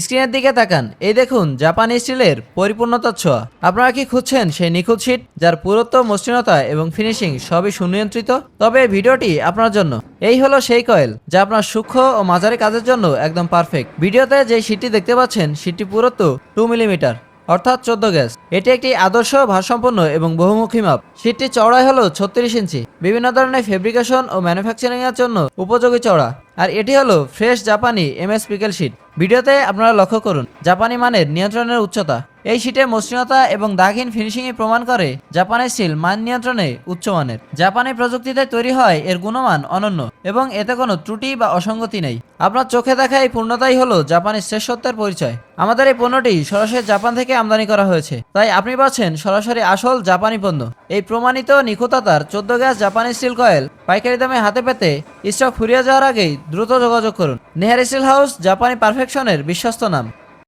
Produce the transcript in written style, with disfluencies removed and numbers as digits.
স্ক্রিনের দিকে তাকান, এই দেখুন জাপানি স্টিলের পরিপূর্ণতার ছোঁয়া। আপনারা কি খুঁজছেন সেই নিখুঁত শীট যার পুরুত্ব, মসৃণতা এবং ফিনিশিং সবই সুনিয়ন্ত্রিত? তবে এই ভিডিওটি আপনার জন্য। এই হলো সেই কয়েল যা আপনার সূক্ষ্ম ও মাঝারি কাজের জন্য একদম পারফেক্ট। ভিডিওতে যে শীটটি দেখতে পাচ্ছেন শীটটি পুরুত্ব 2 মিলিমিটার অর্থাৎ 14 গ্যাস। এটি একটি আদর্শ, ভারসম্পন্ন এবং বহুমুখী মাপ। শীটটি চওড়াই হলো 36 ইঞ্চি, বিভিন্ন ধরনের ফেব্রিকেশন ও ম্যানুফ্যাকচারিং এর জন্য উপযোগী চওড়া। আর এটি হলো ফ্রেশ জাপানি এমএস পিকেল শীট। ভিডিওতে আপনারা লক্ষ্য করুন জাপানি মানের নিয়ন্ত্রণের উচ্চতা। এই শীটের মসৃণতা এবং দাগহীন ফিনিশিংয়ে প্রমাণ করে জাপানের স্টিল মান নিয়ন্ত্রণে উচ্চমানের। জাপানি প্রযুক্তিতে তৈরি হয় এর গুণমান অনন্য এবং এতে কোনো ত্রুটি বা অসঙ্গতি নেই। আপনার চোখে দেখা এই পূর্ণতাই হলো জাপানি শ্রেষ্ঠত্বের পরিচয়। আমাদের এই পণ্যটি সরাসরি জাপান থেকে আমদানি করা হয়েছে, তাই আপনি পাচ্ছেন সরাসরি আসল জাপানি পণ্য। এই প্রমাণিত নিখুঁততার 14 গ্যাস জাপানি স্টিল কয়েল পাইকারি দামে হাতে পেতে স্টক ফুরিয়ে যাওয়ার আগেই দ্রুত যোগাযোগ করুন। নেহার স্টিল হাউস, জাপানি পারফেকশনের বিশ্বস্ত নাম।